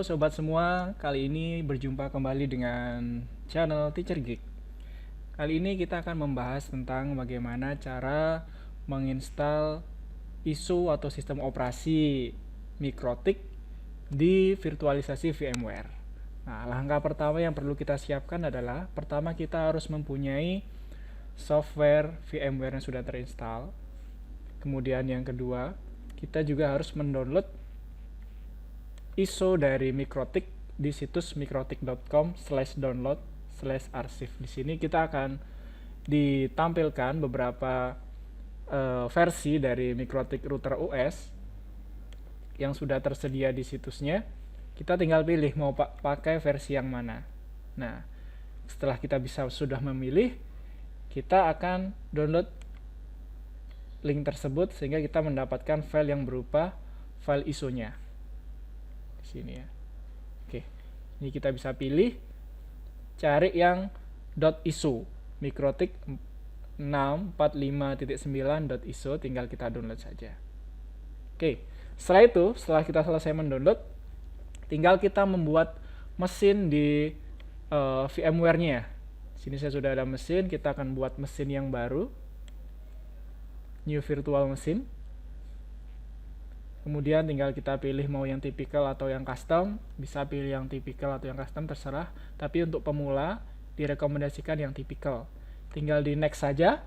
sobat semua, kali ini berjumpa kembali dengan channel Teacher Geek. Kali ini kita akan membahas tentang bagaimana cara menginstal ISO atau sistem operasi Mikrotik di virtualisasi VMware. Nah, langkah pertama yang perlu kita siapkan adalah pertama kita harus mempunyai software VMware yang sudah terinstall. Kemudian yang kedua, kita juga harus mendownload ISO dari Mikrotik di situs mikrotik.com/download/arsip. Di sini kita akan ditampilkan beberapa versi dari Mikrotik Router OS yang sudah tersedia di situsnya. Kita tinggal pilih mau pakai versi yang mana. Nah, setelah kita sudah memilih, kita akan download link tersebut sehingga kita mendapatkan file yang berupa file ISO-nya. Sini ya. Oke, ini kita bisa pilih cari yang .iso Mikrotik 645.9.iso, tinggal kita download saja. Oke, setelah kita selesai mendownload, tinggal kita membuat mesin di VMware-nya. Sini saya sudah ada mesin, kita akan buat mesin yang baru, new virtual machine. Kemudian tinggal kita pilih mau yang tipikal atau yang custom, bisa pilih yang tipikal atau yang custom terserah, tapi untuk pemula direkomendasikan yang tipikal. Tinggal di next saja.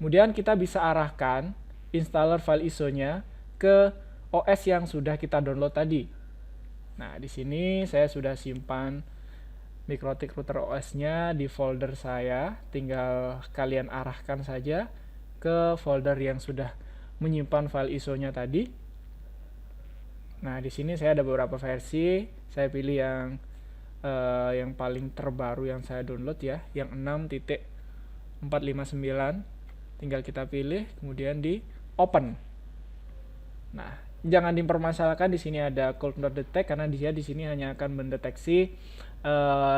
Kemudian kita bisa arahkan installer file ISO-nya ke OS yang sudah kita download tadi. Nah, di sini saya sudah simpan Mikrotik Router OS-nya di folder saya, tinggal kalian arahkan saja ke folder yang sudah menyimpan file ISO-nya tadi. Nah, di sini saya ada beberapa versi. Saya pilih yang paling terbaru yang saya download ya, yang 6.459. Tinggal kita pilih, kemudian di open. Nah, jangan dipermasalahkan di sini ada cold not detect karena dia di sini hanya akan mendeteksi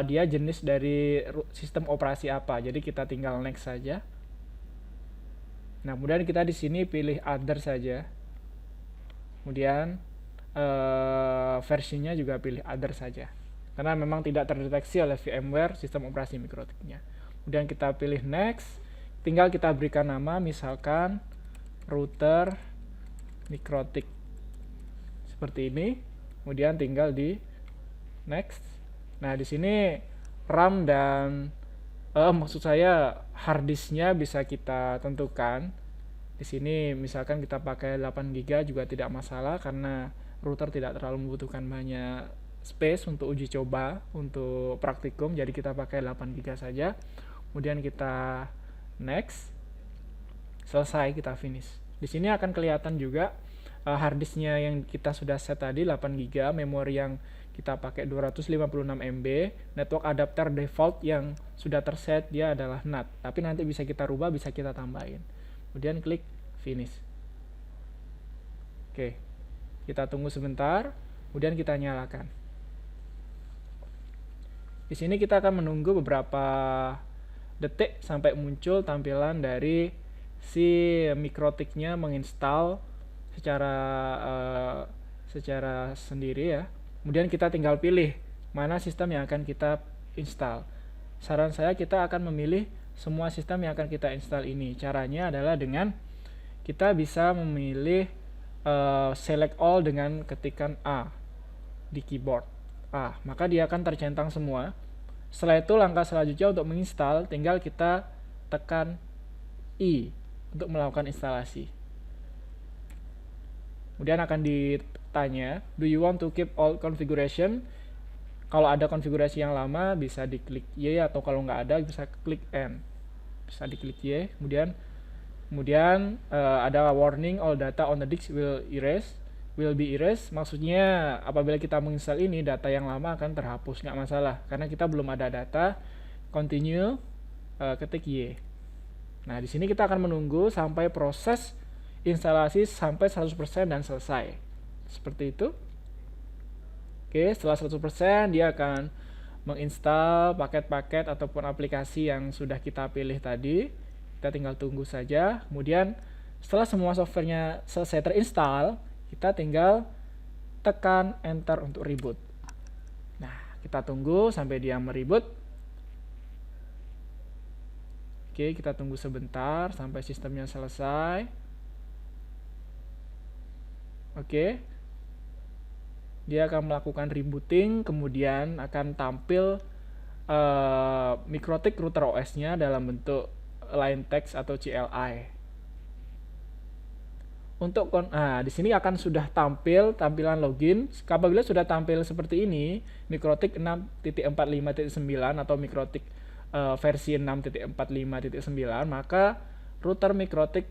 dia jenis dari sistem operasi apa. Jadi kita tinggal next saja. Nah, kemudian kita di sini pilih other saja. Kemudian versinya juga pilih other saja karena memang tidak terdeteksi oleh VMware sistem operasi Mikrotiknya. Kemudian kita pilih next, tinggal kita berikan nama misalkan router Mikrotik seperti ini, kemudian tinggal di next. Nah, di sini RAM dan maksud saya harddisknya bisa kita tentukan. Di sini misalkan kita pakai 8 GB juga tidak masalah karena router tidak terlalu membutuhkan banyak space untuk uji coba, untuk praktikum, jadi kita pakai 8 GB saja. Kemudian kita next, selesai, kita finish. Di sini akan kelihatan juga harddisknya yang kita sudah set tadi 8 GB, memori yang kita pakai 256 MB, network adapter default yang sudah terset dia adalah NAT, tapi nanti bisa kita rubah, bisa kita tambahin. Kemudian klik finish. Oke, kita tunggu sebentar, kemudian kita nyalakan. Di sini kita akan menunggu beberapa detik sampai muncul tampilan dari si Mikrotiknya menginstal secara sendiri ya. Kemudian kita tinggal pilih mana sistem yang akan kita install. Saran saya kita akan memilih semua sistem yang akan kita install ini. Caranya adalah dengan kita bisa memilih select all dengan ketikan A di keyboard A, maka dia akan tercentang semua. Setelah itu langkah selanjutnya untuk menginstal, tinggal kita tekan I untuk melakukan instalasi. Kemudian akan ditanya, do you want to keep all configuration? Kalau ada konfigurasi yang lama bisa diklik Y, atau kalau nggak ada bisa klik N. Bisa diklik Y, kemudian ada warning all data on the disk will be erased. Maksudnya apabila kita menginstal ini, data yang lama akan terhapus, nggak masalah karena kita belum ada data. Continue, ketik Y. Nah, di sini kita akan menunggu sampai proses instalasi sampai 100% dan selesai. Seperti itu. Oke, setelah 100% dia akan menginstal paket-paket ataupun aplikasi yang sudah kita pilih tadi. Kita tinggal tunggu saja. Kemudian setelah semua softwarenya selesai terinstall, kita tinggal tekan enter untuk reboot. Kita tunggu sampai dia meribut. Oke, kita tunggu sebentar sampai sistemnya selesai. Oke. Dia akan melakukan rebooting, kemudian akan tampil MikroTik router OS-nya dalam bentuk line text atau CLI. Di sini akan sudah tampil tampilan login. Apabila sudah tampil seperti ini, MikroTik 6.45.9 atau MikroTik versi 6.45.9, maka router MikroTik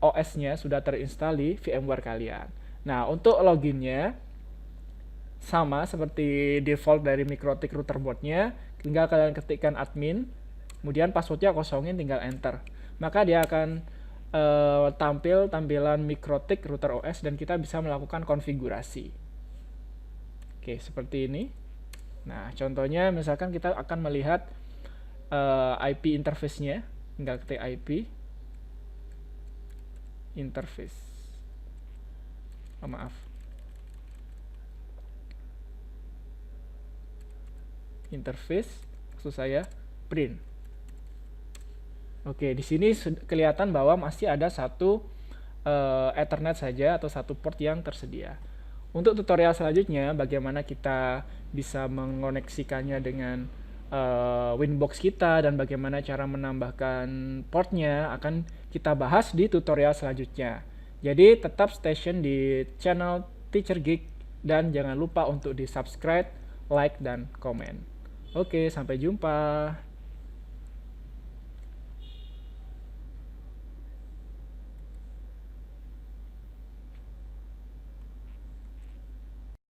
OS-nya sudah terinstall di VMware kalian. Nah, untuk loginnya sama seperti default dari MikroTik router board-nya, tinggal kalian ketikkan admin, kemudian passwordnya kosongin, tinggal enter. Maka dia akan tampil tampilan MikroTik router OS dan kita bisa melakukan konfigurasi. Oke, seperti ini. Nah, contohnya misalkan kita akan melihat IP interface-nya, tinggal ketik IP interface. Interface, maksud saya print. Oke, di sini kelihatan bahwa masih ada satu Ethernet saja atau satu port yang tersedia. Untuk tutorial selanjutnya, bagaimana kita bisa mengoneksikannya dengan Winbox kita dan bagaimana cara menambahkan portnya akan kita bahas di tutorial selanjutnya. Jadi tetap stay tune di channel Teacher Geek dan jangan lupa untuk di subscribe, like, dan komen. Oke, sampai jumpa.